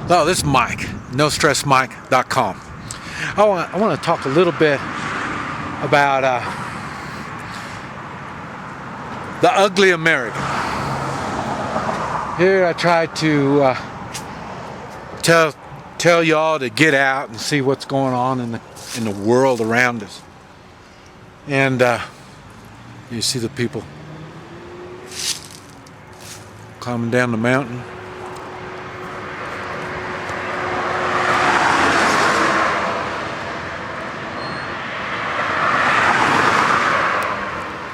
Oh, this is Mike, NoStressMike.com. I want to talk a little bit about the ugly American. Here I try to tell y'all to get out and see what's going on in the world around us. And you see the people climbing down the mountain.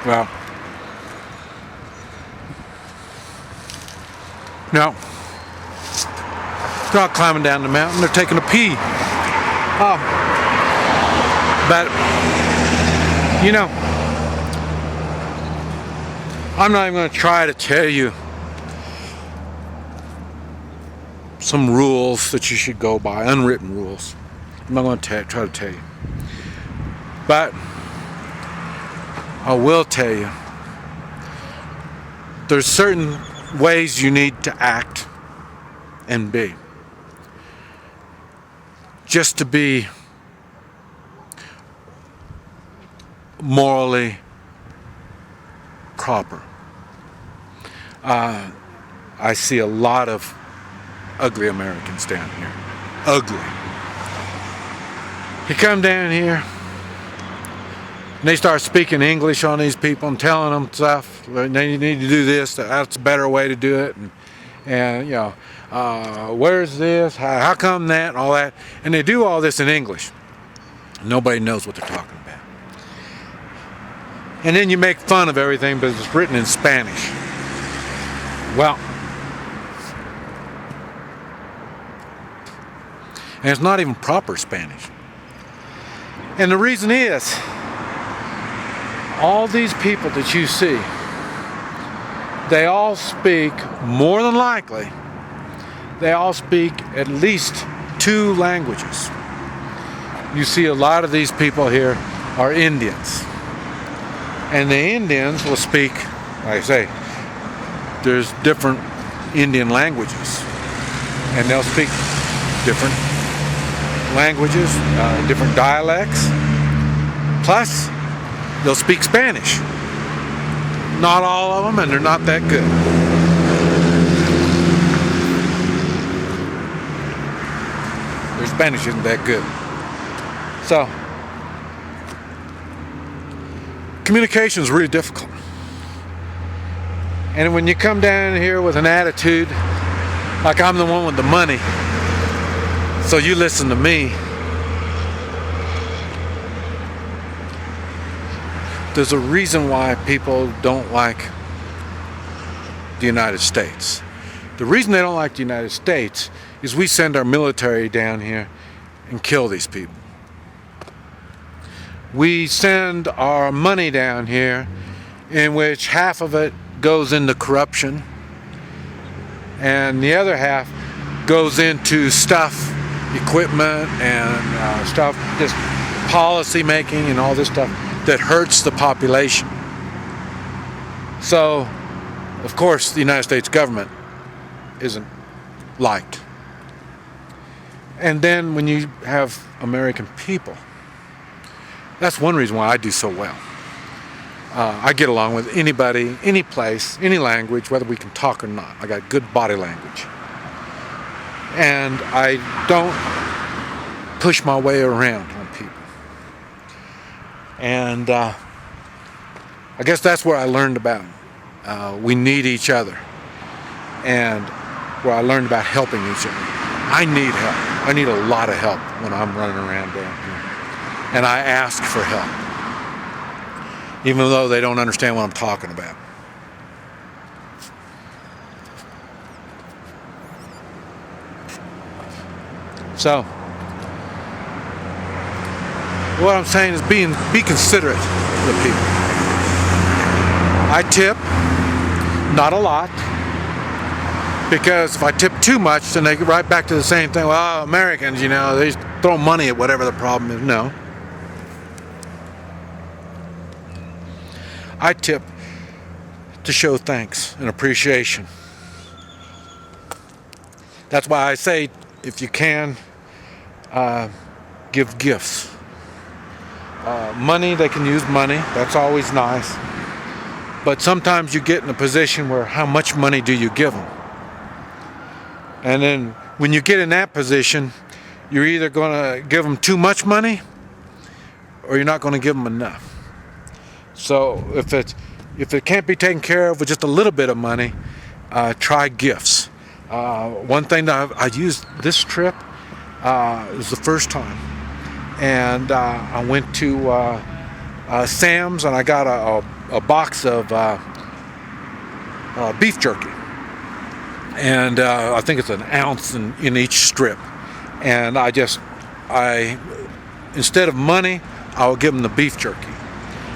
Well, no, they're not climbing down the mountain, they're taking a pee. But, you know, I'm not even going to try to tell you some rules that you should go by, unwritten rules. I'm not going to try to tell you. But I will tell you, there's certain ways you need to act and be, just to be morally proper. I see a lot of ugly Americans down here. Ugly. You come down here, and they start speaking English on these people and telling them stuff. You need to do this. That's a better way to do it. And you know, where's this? How come that? And all that. And they do all this in English. Nobody knows what they're talking about. And then you make fun of everything, but it's written in Spanish. Well, and it's not even proper Spanish. And the reason is, all these people that you see, they all speak, more than likely, they all speak at least 2 languages. You see a lot of these people here are Indians. And the Indians will speak, like I say, there's different Indian languages. And they'll speak different languages, different dialects. Plus, they'll speak Spanish. Not all of them, and they're not that good. Their Spanish isn't that good. So, communication is really difficult. And when you come down here with an attitude, like I'm the one with the money, so you listen to me, there's a reason why people don't like the United States. The reason they don't like the United States is we send our military down here and kill these people. We send our money down here, in which half of it goes into corruption and the other half goes into stuff, equipment and stuff, just policy making and all this stuff that hurts the population. So, of course, the United States government isn't liked. And then when you have American people, that's one reason why I do so well. I get along with anybody, any place, any language, whether we can talk or not. I got good body language. And I don't push my way around on people. And I guess that's where I learned about we need each other, and where I learned about helping each other. I need help. I need a lot of help when I'm running around down here. And I ask for help, even though they don't understand what I'm talking about. So, what I'm saying is be considerate of the people. I tip, not a lot, because if I tip too much, then they get right back to the same thing. Well, Americans, you know, they throw money at whatever the problem is. No. I tip to show thanks and appreciation. That's why I say if you can, give gifts. Money, they can use money. That's always nice. But sometimes you get in a position where how much money do you give them? And then when you get in that position, you're either going to give them too much money or you're not going to give them enough. So if it can't be taken care of with just a little bit of money, try gifts. One thing that I used this trip, it was the first time, and I went to Sam's and I got a box of beef jerky, and I think it's an ounce in each strip. And I instead of money, I will give them the beef jerky.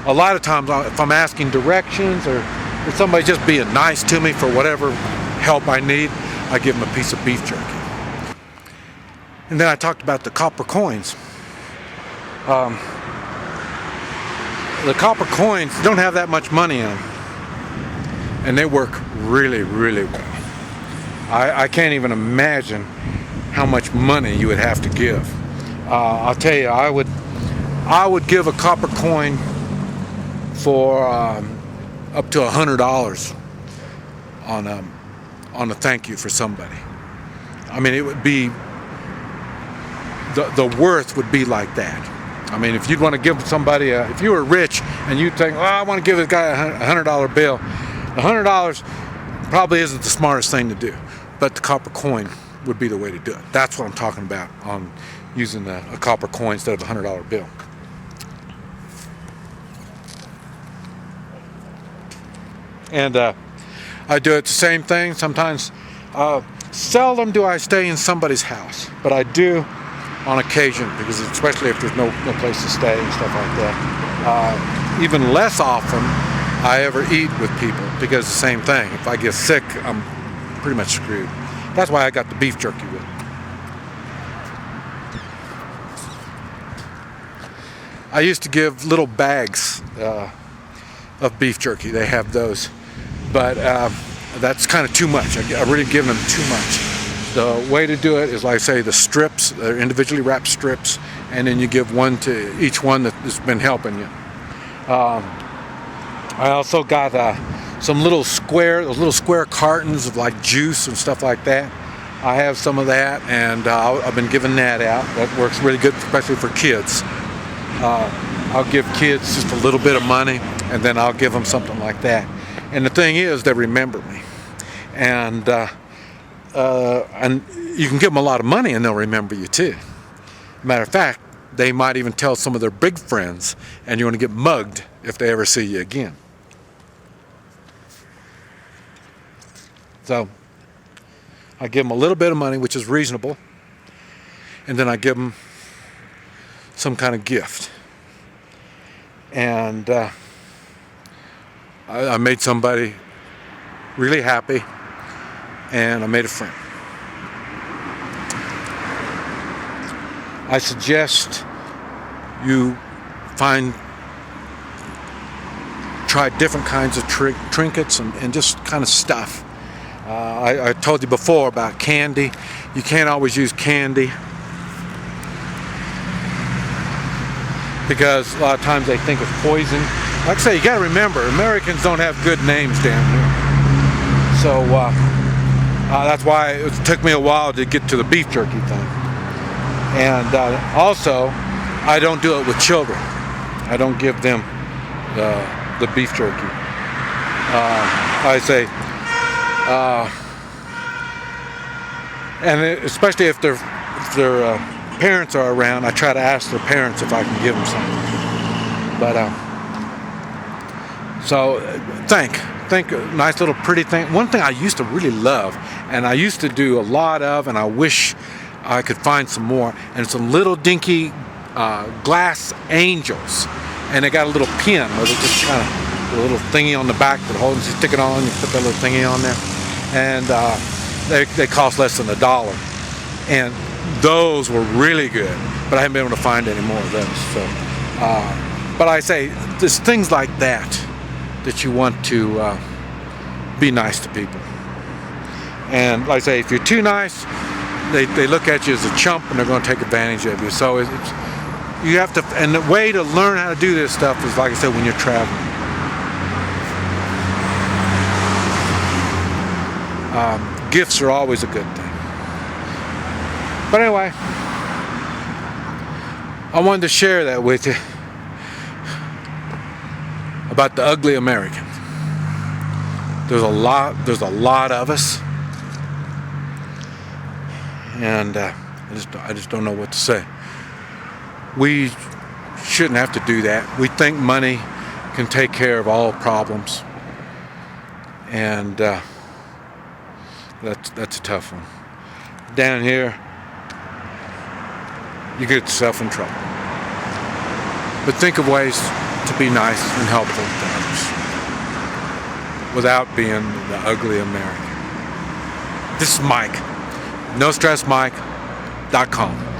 A lot of times, if I'm asking directions or if somebody just being nice to me for whatever help I need, I give them a piece of beef jerky. And then I talked about the copper coins. The copper coins don't have that much money in them, and they work really, really well. I can't even imagine how much money you would have to give. I'll tell you, I would give a copper coin for up to $100 on a thank you for somebody. I mean, it would be the worth would be like that. I mean, if you'd want to give somebody if you were rich and you think, well, I want to give this guy a $100 bill, the $100 probably isn't the smartest thing to do, but the copper coin would be the way to do it. That's what I'm talking about on using a copper coin instead of a $100 bill. And I do it the same thing. Sometimes, seldom do I stay in somebody's house, but I do on occasion, because especially if there's no place to stay and stuff like that. Even less often I ever eat with people, because the same thing. If I get sick, I'm pretty much screwed. That's why I got the beef jerky with me. I used to give little bags of beef jerky. They have those, but that's kind of too much. I really give them too much. The way to do it is, like I say, the strips, they're individually wrapped strips, and then you give one to each one that's been helping you. I also got those little square cartons of like juice and stuff like that. I have some of that, and I've been giving that out. That works really good, especially for kids. I'll give kids just a little bit of money, and then I'll give them something like that. And the thing is, they remember me. And you can give them a lot of money and they'll remember you too. Matter of fact, they might even tell some of their big friends, and you're going to get mugged if they ever see you again. So I give them a little bit of money, which is reasonable, and then I give them some kind of gift. And I made somebody really happy, and I made a friend. I suggest you try different kinds of trinkets and just kind of stuff. I told you before about candy. You can't always use candy, because a lot of times they think it's poison. Like I say, you got to remember, Americans don't have good names down here. So that's why it took me a while to get to the beef jerky thing. And also, I don't do it with children. I don't give them the beef jerky. I say, and especially if their parents are around, I try to ask their parents if I can give them something. But so think nice little pretty thing. One thing I used to really love, and I used to do a lot of, and I wish I could find some more, and some little dinky glass angels, and they got a little pin where they just kind of a little thingy on the back that holds, you stick it on, you put that little thingy on there, and they cost less than $1, and those were really good, but I haven't been able to find any more of those. So, but I say there's things like that you want to be nice to people, and like I say, if you're too nice, they look at you as a chump and they're going to take advantage of you. So you have to, and the way to learn how to do this stuff is, like I said, when you're traveling. Gifts are always a good thing. But anyway, I wanted to share that with you about the ugly American. There's a lot of us, and I just don't know what to say. We shouldn't have to do that. We think money can take care of all problems, and that's a tough one. Down here, you get yourself in trouble. But think of ways to be nice and helpful to others without being the ugly American. This is Mike. NoStressMike.com.